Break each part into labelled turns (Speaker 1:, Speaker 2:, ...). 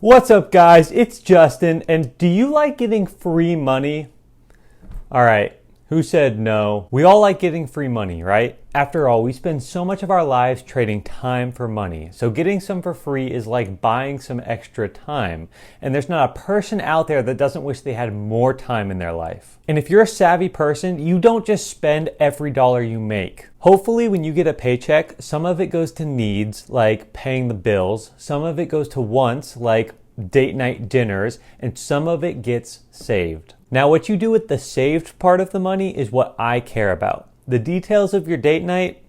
Speaker 1: What's up, guys? It's Justin, and do you like getting free money? All right, who said no? We all like getting free money, right? After all, we spend so much of our lives trading time for money, so getting some for free is like buying some extra time. And there's not a person out there that doesn't wish they had more time in their life. And if you're a savvy person, you don't just spend every dollar you make. Hopefully, when you get a paycheck, some of it goes to needs, like paying the bills, some of it goes to wants, like date night dinners, and some of it gets saved. Now, what you do with the saved part of the money is what I care about. The details of your date night,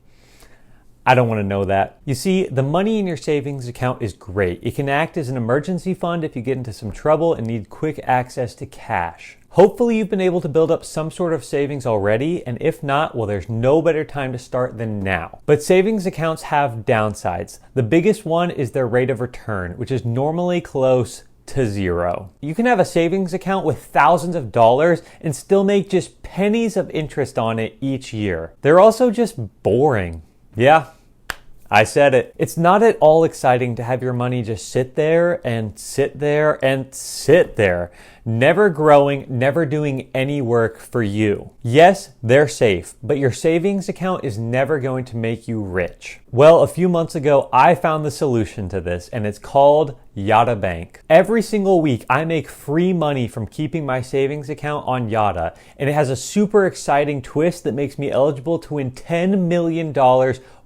Speaker 1: I don't want to know that. You see, the money in your savings account is great. It can act as an emergency fund if you get into some trouble and need quick access to cash. Hopefully you've been able to build up some sort of savings already, and if not, well, there's no better time to start than now. But savings accounts have downsides. The biggest one is their rate of return, which is normally close to zero. You can have a savings account with thousands of dollars and still make just pennies of interest on it each year. They're also just boring. Yeah, I said it. It's not at all exciting to have your money just sit there and sit there and sit there, never growing, never doing any work for you. Yes, they're safe, but your savings account is never going to make you rich. Well, a few months ago, I found the solution to this, and it's called Yotta Bank. Every single week, I make free money from keeping my savings account on Yotta, and it has a super exciting twist that makes me eligible to win $10 million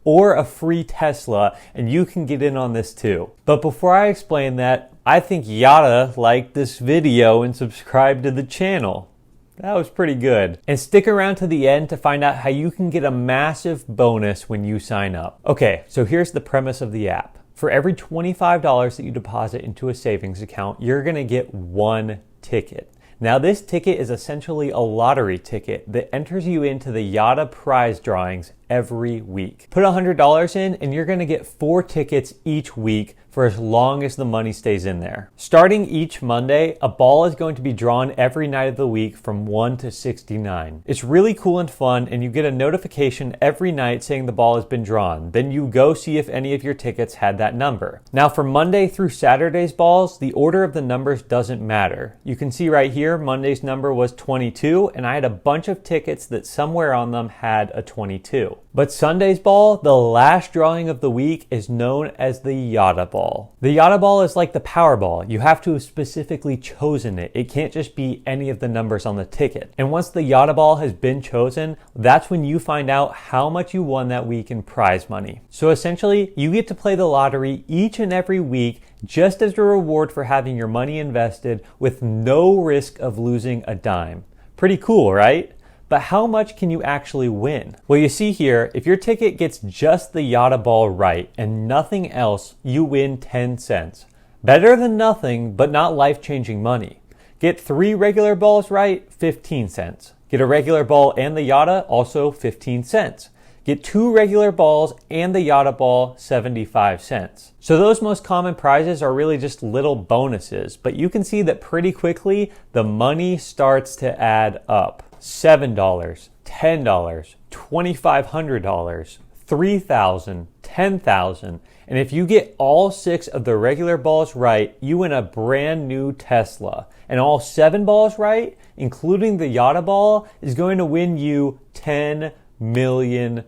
Speaker 1: or a free Tesla, and you can get in on this too. But before I explain that, I think Yotta liked this video and subscribed to the channel. That was pretty good. And stick around to the end to find out how you can get a massive bonus when you sign up. Okay, so here's the premise of the app. For every $25 that you deposit into a savings account, you're gonna get one ticket. Now, this ticket is essentially a lottery ticket that enters you into the Yotta prize drawings every week. Put $100 in and you're gonna get 4 tickets each week for as long as the money stays in there. Starting each Monday, a ball is going to be drawn every night of the week from 1 to 69. It's really cool and fun, and you get a notification every night saying the ball has been drawn. Then you go see if any of your tickets had that number. Now, for Monday through Saturday's balls, the order of the numbers doesn't matter. You can see right here, Monday's number was 22, and I had a bunch of tickets that somewhere on them had a 22. But Sunday's ball, the last drawing of the week, is known as the Yotta Ball. The Yotta Ball is like the Powerball. You have to have specifically chosen it. It can't just be any of the numbers on the ticket. And once the Yotta Ball has been chosen, that's when you find out how much you won that week in prize money. So essentially, you get to play the lottery each and every week just as a reward for having your money invested with no risk of losing a dime. Pretty cool, right? But how much can you actually win? Well, you see here, if your ticket gets just the Yotta Ball right and nothing else, you win 10 cents. Better than nothing, but not life-changing money. Get 3 regular balls right, 15 cents. Get a regular ball and the Yotta, also 15 cents. Get 2 regular balls and the Yotta Ball, 75 cents. So those most common prizes are really just little bonuses, but you can see that pretty quickly, the money starts to add up. $7, $10, $2,500, $3,000, $10,000. And if you get all 6 of the regular balls right, you win a brand new Tesla. And all 7 balls right, including the Yotta Ball, is going to win you $10 million.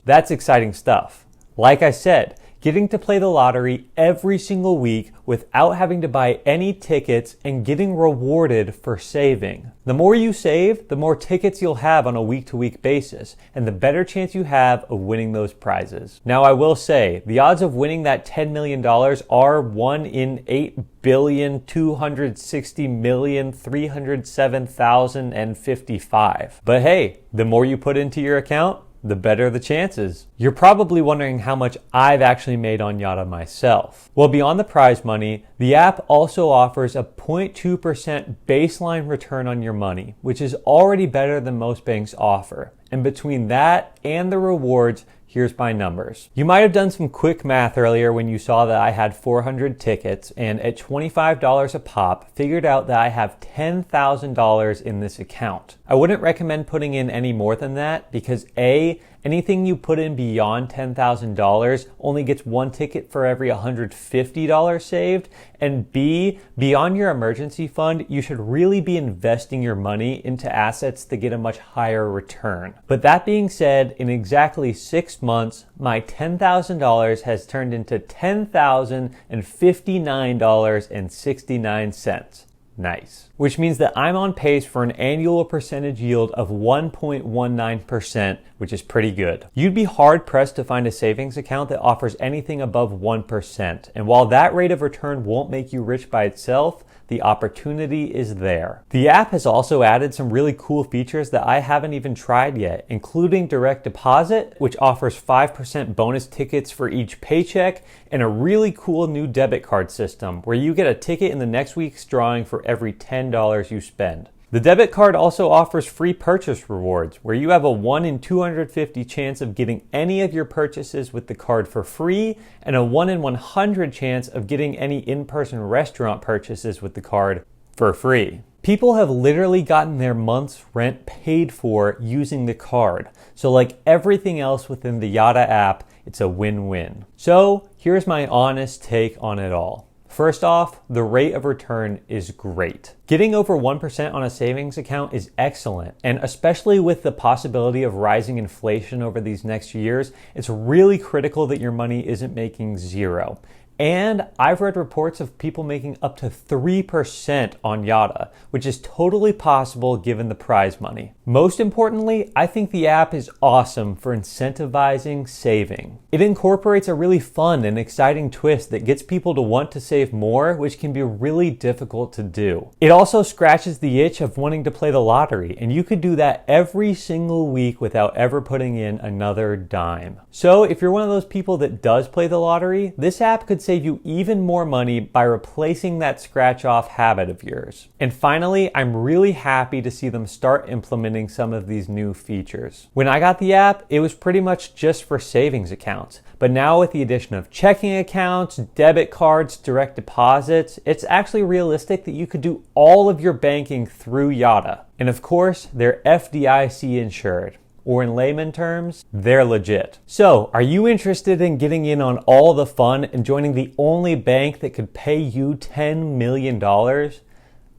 Speaker 1: That's exciting stuff. Like I said, getting to play the lottery every single week without having to buy any tickets and getting rewarded for saving. The more you save, the more tickets you'll have on a week-to-week basis, and the better chance you have of winning those prizes. Now, I will say, the odds of winning that $10 million are 1 in 8,260,307,055. But hey, the more you put into your account, the better the chances. You're probably wondering how much I've actually made on Yotta myself. Well, beyond the prize money, the app also offers a 0.2% baseline return on your money, which is already better than most banks offer. And between that and the rewards, here's my numbers. You might have done some quick math earlier when you saw that I had 400 tickets, and at $25 a pop, figured out that I have $10,000 in this account. I wouldn't recommend putting in any more than that because A, anything you put in beyond $10,000 only gets one ticket for every $150 saved. And B, beyond your emergency fund, you should really be investing your money into assets that get a much higher return. But that being said, in exactly 6 months, my $10,000 has turned into $10,059.69. Nice. Which means that I'm on pace for an annual percentage yield of 1.19%, which is pretty good. You'd be hard pressed to find a savings account that offers anything above 1%. And while that rate of return won't make you rich by itself, the opportunity is there. The app has also added some really cool features that I haven't even tried yet, including direct deposit, which offers 5% bonus tickets for each paycheck, and a really cool new debit card system where you get a ticket in the next week's drawing for every $10 you spend. The debit card also offers free purchase rewards, where you have a 1 in 250 chance of getting any of your purchases with the card for free, and a 1 in 100 chance of getting any in-person restaurant purchases with the card for free. People have literally gotten their month's rent paid for using the card. So like everything else within the Yotta app, it's a win-win. So here's my honest take on it all. First off, the rate of return is great. Getting over 1% on a savings account is excellent, and especially with the possibility of rising inflation over these next years, it's really critical that your money isn't making zero. And I've read reports of people making up to 3% on Yotta, which is totally possible given the prize money. Most importantly, I think the app is awesome for incentivizing saving. It incorporates a really fun and exciting twist that gets people to want to save more, which can be really difficult to do. It also scratches the itch of wanting to play the lottery, and you could do that every single week without ever putting in another dime. So if you're one of those people that does play the lottery, this app could save you even more money by replacing that scratch-off habit of yours. And finally, I'm really happy to see them start implementing some of these new features. When I got the app, it was pretty much just for savings accounts. But now with the addition of checking accounts, debit cards, direct deposits, it's actually realistic that you could do all of your banking through Yotta. And of course, they're FDIC insured. Or in layman terms, they're legit. So, are you interested in getting in on all the fun and joining the only bank that could pay you $10 million?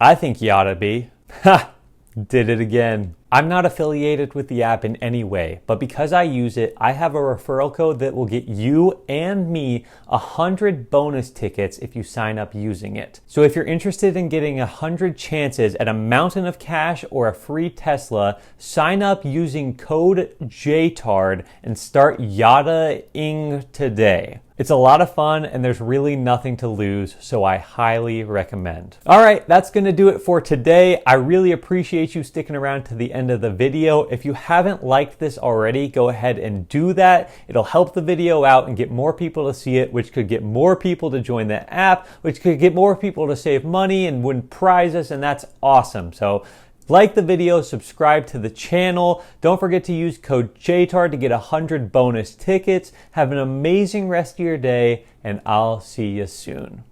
Speaker 1: I think you ought to be. Ha! Did it again. I'm not affiliated with the app in any way, but because I use it, I have a referral code that will get you and me 100 bonus tickets if you sign up using it. So if you're interested in getting 100 chances at a mountain of cash or a free Tesla, sign up using code JTARD and start Yotta-ing today. It's a lot of fun and there's really nothing to lose, so I highly recommend. All right, that's gonna do it for today. I really appreciate you sticking around to the end of the video. If you haven't liked this already, go ahead and do that. It'll help the video out and get more people to see it, which could get more people to join the app, which could get more people to save money and win prizes, and that's awesome. So like the video, subscribe to the channel. Don't forget to use code JTAR to get 100 bonus tickets. Have an amazing rest of your day, and I'll see you soon.